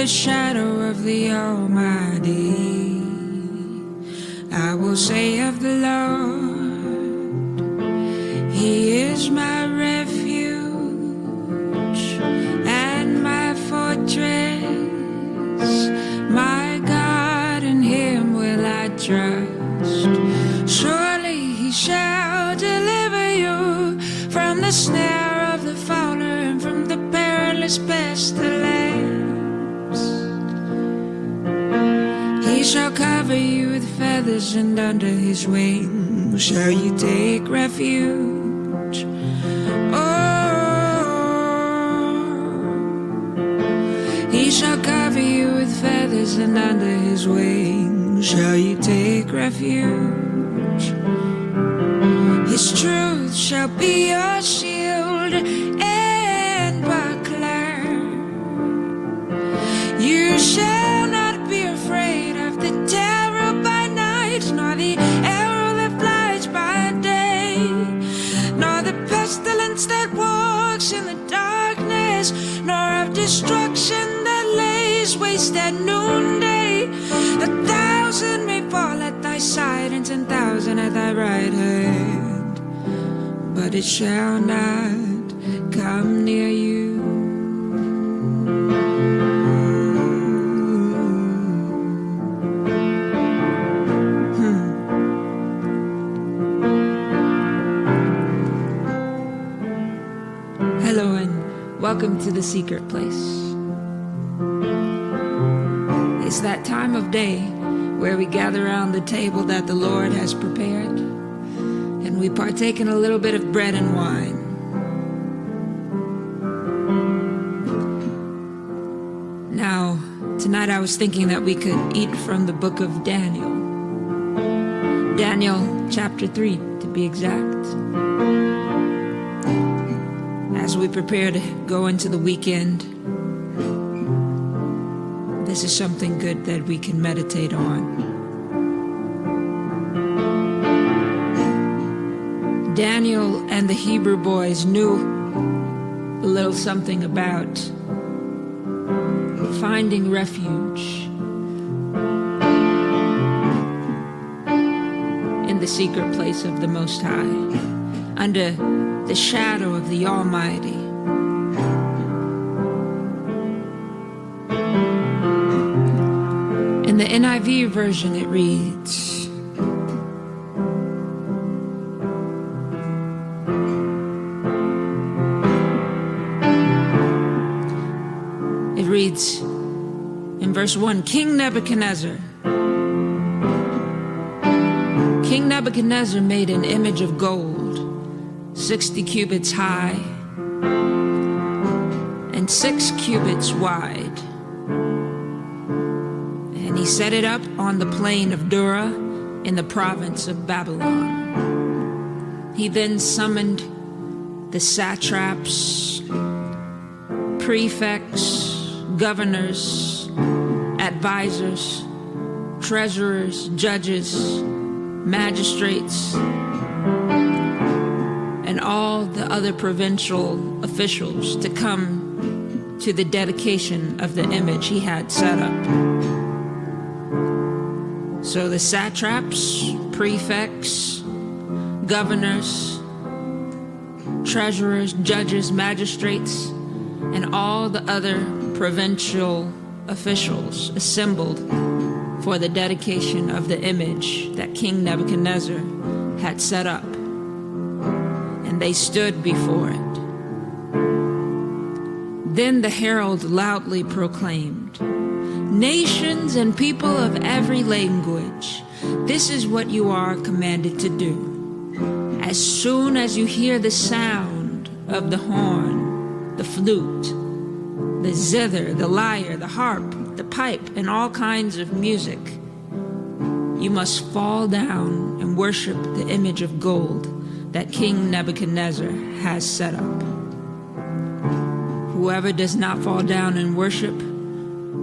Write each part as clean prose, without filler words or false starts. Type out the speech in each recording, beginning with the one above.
the shadow of the Almighty. I will say of the Lord, He is my refuge and my fortress, my God, in Him will I trust. Surely He shall deliver you from the snare of the fowler and from the perilous pestilence. He shall cover you with feathers, and under His wings shall you take refuge. Oh, He shall cover you with feathers, and under His wings shall you take refuge. His truth shall be your shield and buckler. You shall not be afraid of the terror by night, nor the arrow that flies by day, nor the pestilence that walks in the darkness, nor of destruction that lays waste at noonday. 1,000 may fall at thy side, and 10,000 at thy right hand, but it shall not come near you. Hello and welcome to the secret place. It's that time of day where we gather around the table that the Lord has prepared, and we partake in a little bit of bread and wine. Now, tonight I was thinking that we could eat from the book of Daniel. Daniel chapter 3, to be exact. As we prepare to go into the weekend, this is something good that we can meditate on. Daniel and the Hebrew boys knew a little something about finding refuge in the secret place of the Most High, under the shadow of the Almighty. In the NIV version it reads, in verse 1, King Nebuchadnezzar made an image of gold, 60 cubits high and 6 cubits wide. And he set it up on the plain of Dura in the province of Babylon. He then summoned the satraps, prefects, governors, advisors, treasurers, judges, magistrates, and all the other provincial officials to come to the dedication of the image he had set up. So the satraps, prefects, governors, treasurers, judges, magistrates, and all the other provincial officials assembled for the dedication of the image that King Nebuchadnezzar had set up. And they stood before it. Then the herald loudly proclaimed, "Nations and people of every language, this is what you are commanded to do. As soon as you hear the sound of the horn, the flute, the zither, the lyre, the harp, the pipe, and all kinds of music, you must fall down and worship the image of gold that King Nebuchadnezzar has set up. Whoever does not fall down and worship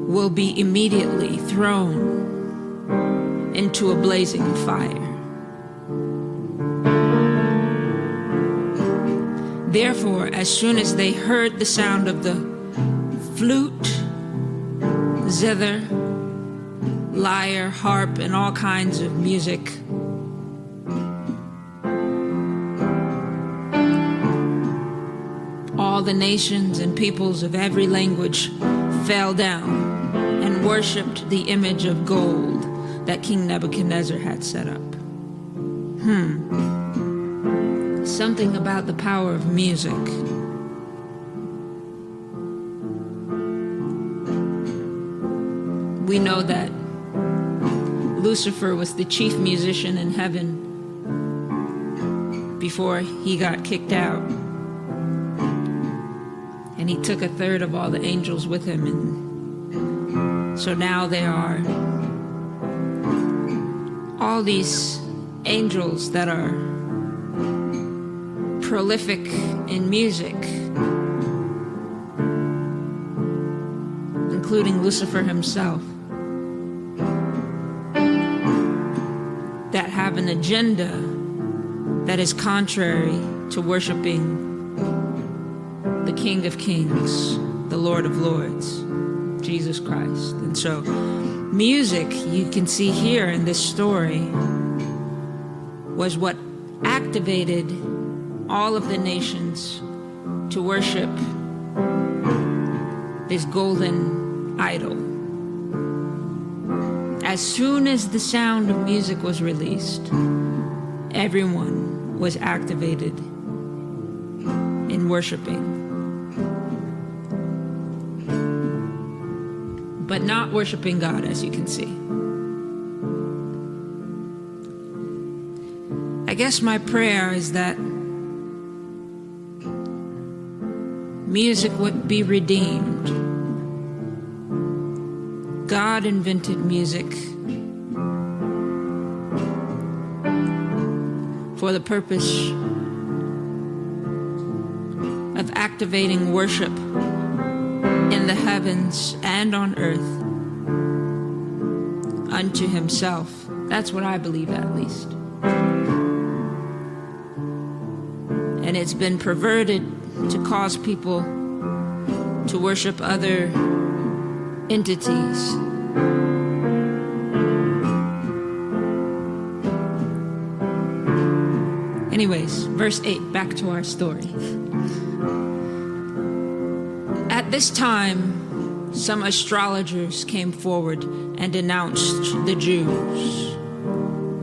will be immediately thrown into a blazing fire." Therefore, as soon as they heard the sound of the flute, zither, lyre, harp, and all kinds of music. All the nations and peoples of every language fell down and worshipped the image of gold that King Nebuchadnezzar had set up. Something about the power of music. We know that Lucifer was the chief musician in heaven before he got kicked out. And he took 1/3 of all the angels with him. And so now there are all these angels that are prolific in music, including Lucifer himself, that have an agenda that is contrary to worshiping the King of Kings, the Lord of Lords, Jesus Christ. And so music, you can see here in this story, was what activated all of the nations to worship this golden idol. As soon as the sound of music was released, everyone was activated in worshiping. But not worshiping God, as you can see. I guess my prayer is that music would be redeemed. God invented music for the purpose of activating worship in the heavens and on earth unto himself. That's what I believe, at least. And it's been perverted to cause people to worship other entities. Anyways, verse 8, back to our story. At this time, some astrologers came forward and denounced the Jews.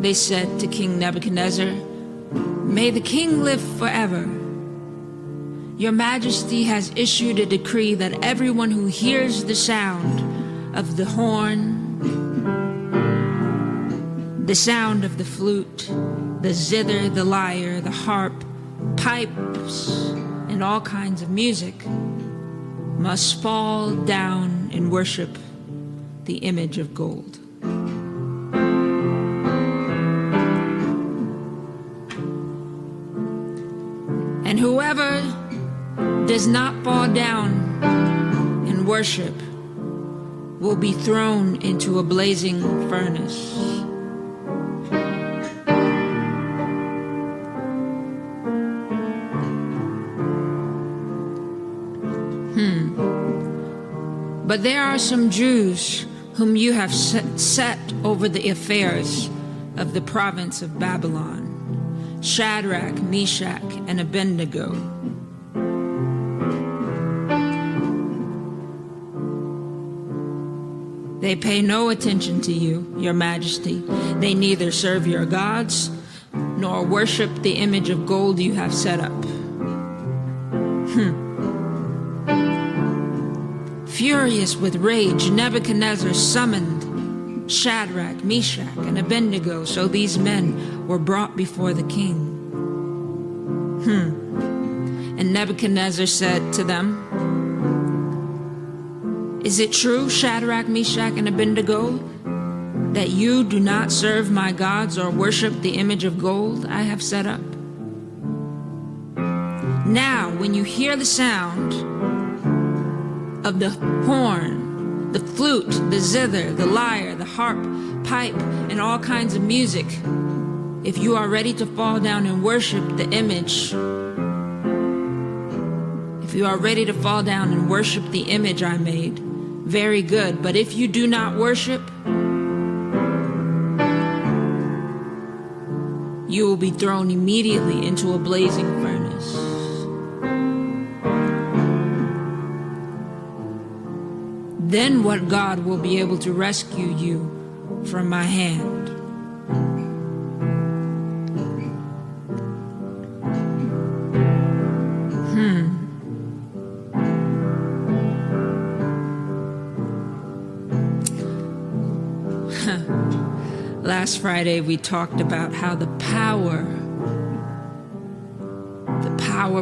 They said to King Nebuchadnezzar, "May the king live forever. Your Majesty has issued a decree that everyone who hears the sound of the horn, the sound of the flute, the zither, the lyre, the harp, pipes, and all kinds of music must fall down and worship the image of gold." And whoever does not fall down and worship will be thrown into a blazing furnace. But there are some Jews whom you have set over the affairs of the province of Babylon, Shadrach, Meshach, and Abednego. They pay no attention to you, your Majesty. They neither serve your gods nor worship the image of gold you have set up. Furious with rage, Nebuchadnezzar summoned Shadrach, Meshach, and Abednego, so these men were brought before the king. And Nebuchadnezzar said to them, "Is it true, Shadrach, Meshach, and Abednego, that you do not serve my gods or worship the image of gold I have set up? Now, when you hear the sound of the horn, the flute, the zither, the lyre, the harp, pipe, and all kinds of music, if you are ready to fall down and worship the image, if you are ready to fall down and worship the image I made, very good. But if you do not worship, you will be thrown immediately into a blazing furnace. Then what God will be able to rescue you from my hand? Last Friday we talked about how the power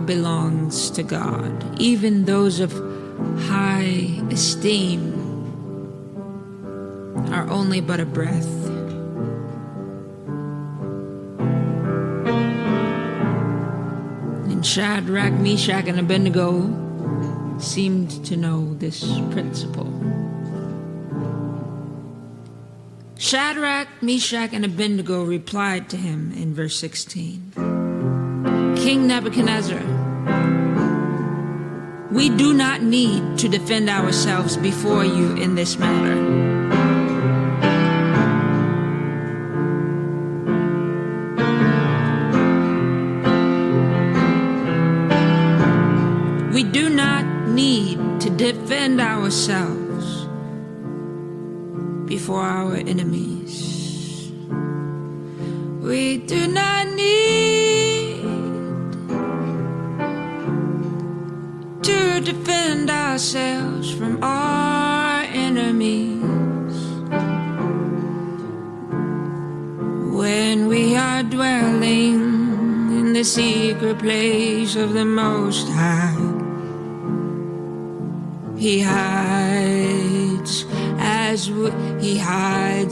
belongs to God. Even those of high esteem are only but a breath. And Shadrach, Meshach, and Abednego seemed to know this principle. Shadrach, Meshach, and Abednego replied to him in verse 16, King Nebuchadnezzar, we do not need to defend ourselves before you in this matter. We do not need to defend ourselves before our enemies. We do not need to defend ourselves from our enemies. When we are dwelling in the secret place of the Most High, He hides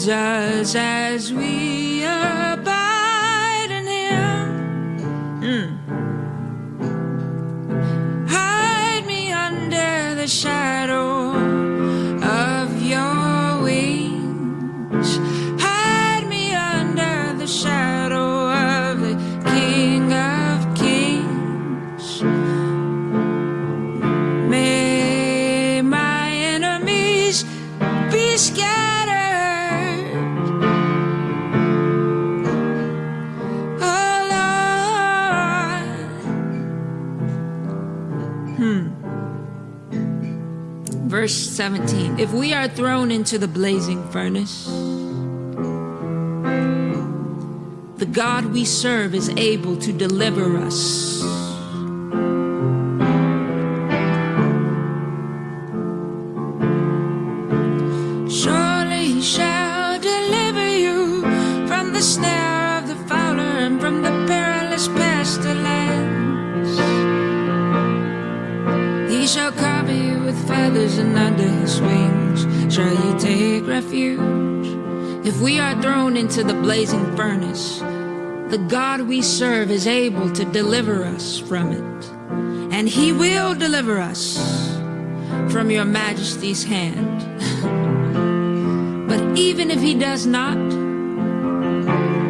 us as we abide in Him. Hide me under the shadow of your wings. Hide me under the shadow of the King of Kings. May my enemies be scattered. Oh Lord. Verse 17. If we are thrown into the blazing furnace, the God we serve is able to deliver us. Surely He shall deliver you from the snare of the fowler and from the perilous pestilence. He shall cover you with feathers, and under His wings shall you take refuge. If we are thrown into the blazing furnace, the God we serve is able to deliver us from it. And He will deliver us from your Majesty's hand. But even if He does not,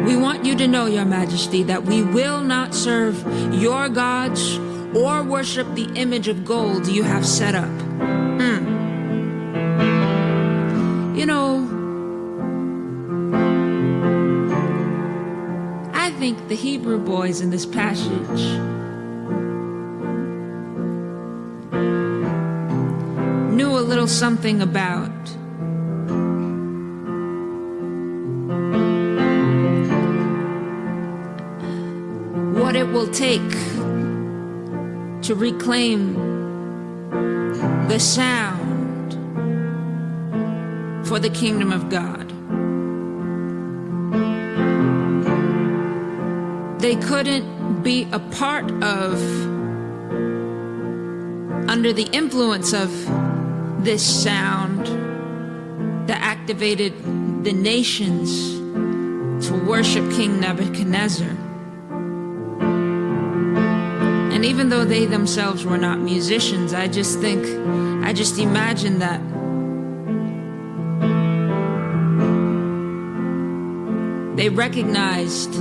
we want you to know, Your Majesty, that we will not serve your gods or worship the image of gold you have set up. You know, I think the Hebrew boys in this passage knew a little something about what it will take to reclaim the sound for the kingdom of God. They couldn't be a part of, under the influence of this sound that activated the nations to worship King Nebuchadnezzar. And even though they themselves were not musicians, I just imagine that they recognized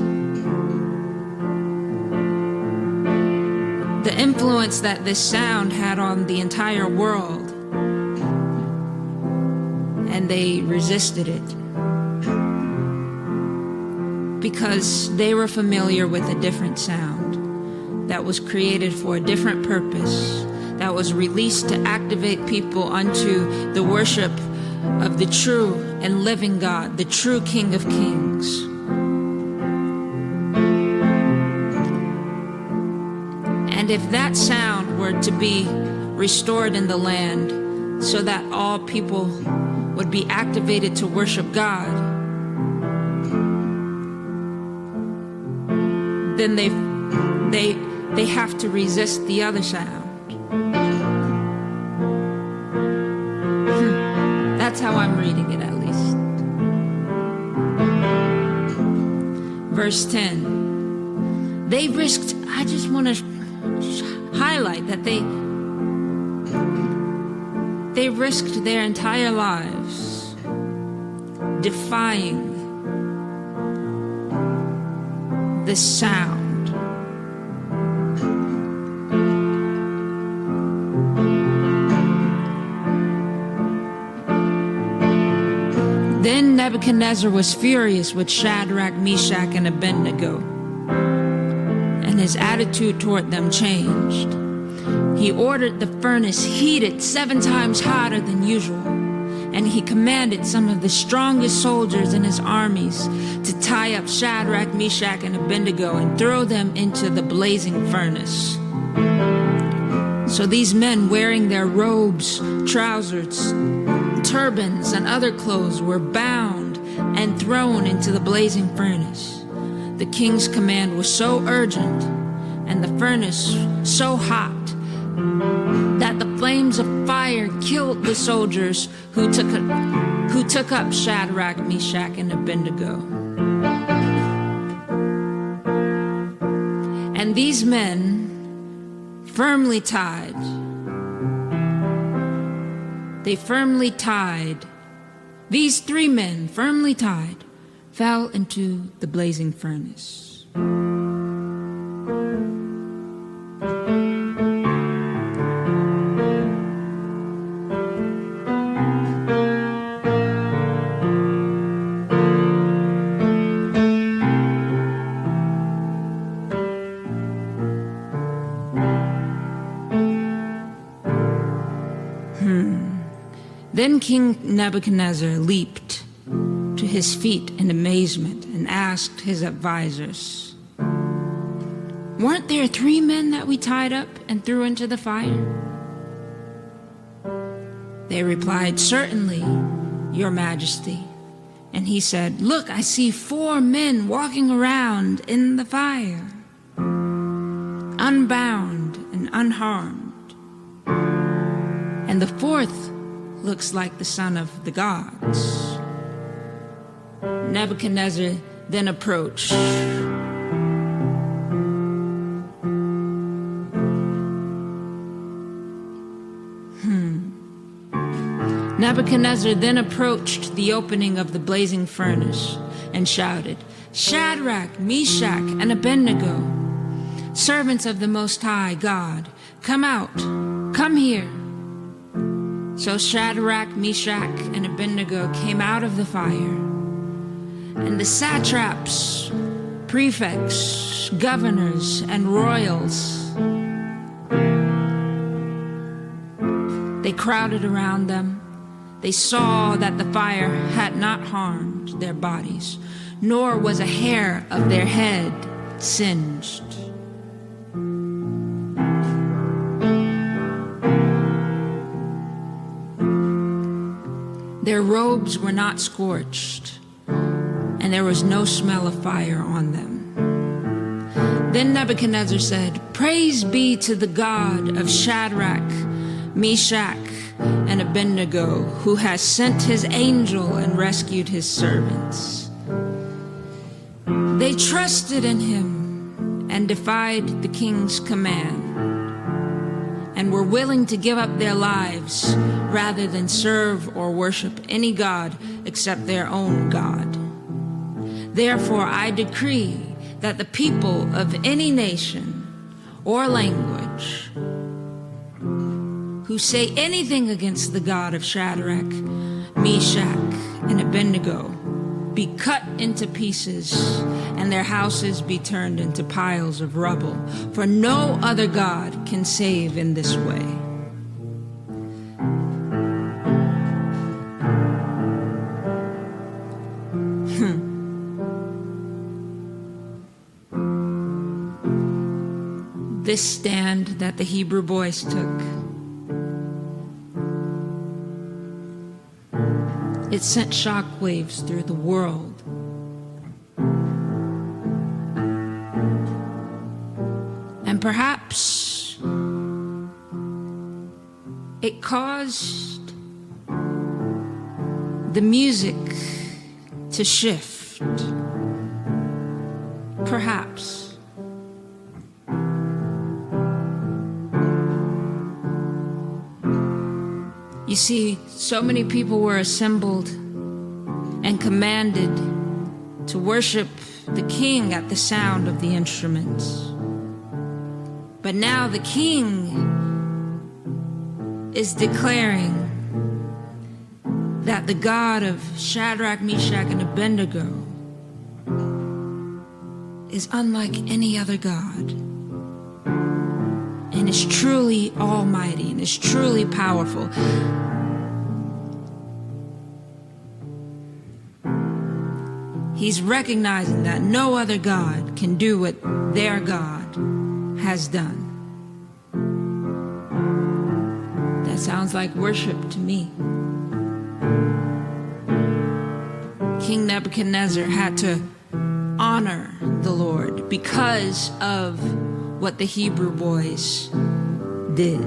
the influence that this sound had on the entire world. and they resisted it because they were familiar with a different sound that was created for a different purpose, that was released to activate people unto the worship of the true and living God, the true King of Kings. And if that sound were to be restored in the land so that all people would be activated to worship God, then they have to resist the other sound. That's how I'm reading it, at least. Verse 10. They risked, I just want to highlight that they risked their entire lives defying the sound. Then Nebuchadnezzar was furious with Shadrach, Meshach, and Abednego, and his attitude toward them changed. He ordered the furnace heated 7 times hotter than usual, and he commanded some of the strongest soldiers in his armies to tie up Shadrach, Meshach, and Abednego and throw them into the blazing furnace. So these men, wearing their robes, trousers, turbans, and other clothes, were bound and thrown into the blazing furnace. The king's command was so urgent and the furnace so hot that the flames of fire killed the soldiers who took up Shadrach, Meshach, and Abednego. And these men, firmly tied, these 3 men, firmly tied, fell into the blazing furnace. Then King Nebuchadnezzar leaped to his feet in amazement and asked his advisors, "Weren't there 3 men that we tied up and threw into the fire?" They replied, "Certainly, Your Majesty." And he said, "Look, I see 4 men walking around in the fire, unbound and unharmed. And the 4th looks like the son of the gods." Nebuchadnezzar then approached. Nebuchadnezzar then approached the opening of the blazing furnace and shouted, "Shadrach, Meshach, and Abednego, servants of the Most High God, come out, come here." So Shadrach, Meshach, and Abednego came out of the fire, and the satraps, prefects, governors, and royals, they crowded around them. They saw that the fire had not harmed their bodies, nor was a hair of their head singed. Their robes were not scorched, and there was no smell of fire on them. Then Nebuchadnezzar said, "Praise be to the God of Shadrach, Meshach, and Abednego, who has sent his angel and rescued his servants." They trusted in him and defied the king's command, and were willing to give up their lives rather than serve or worship any god except their own God. Therefore, I decree that the people of any nation or language who say anything against the God of Shadrach, Meshach, and Abednego be cut into pieces, and their houses be turned into piles of rubble, for no other God can save in this way. This stand that the Hebrew boys took, it sent shockwaves through the world. And perhaps it caused the music to shift. Perhaps. You see, so many people were assembled and commanded to worship the king at the sound of the instruments. But now the king is declaring that the God of Shadrach, Meshach, and Abednego is unlike any other God, and is truly almighty, and is truly powerful. He's recognizing that no other God can do what their God has done. That sounds like worship to me. King Nebuchadnezzar had to honor the Lord because of what the Hebrew boys did.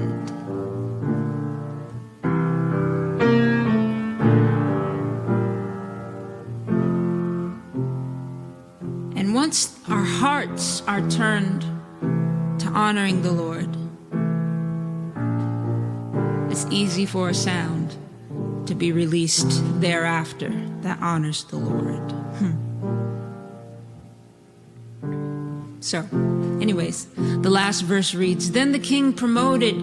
And once our hearts are turned to honoring the Lord, it's easy for a sound to be released thereafter that honors the Lord. So, anyways, the last verse reads, "Then the king promoted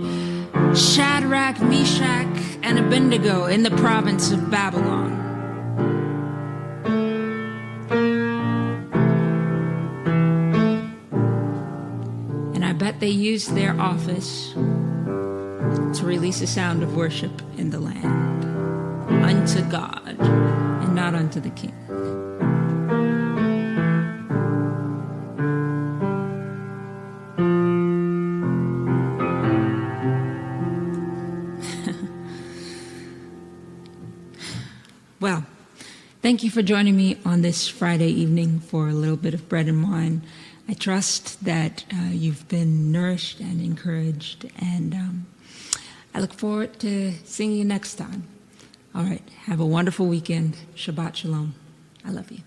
Shadrach, Meshach, and Abednego in the province of Babylon. And I bet they used their office to release a sound of worship in the land, unto God and not unto the king." Well, thank you for joining me on this Friday evening for a little bit of bread and wine. I trust that you've been nourished and encouraged, and I look forward to seeing you next time. All right, have a wonderful weekend. Shabbat shalom. I love you.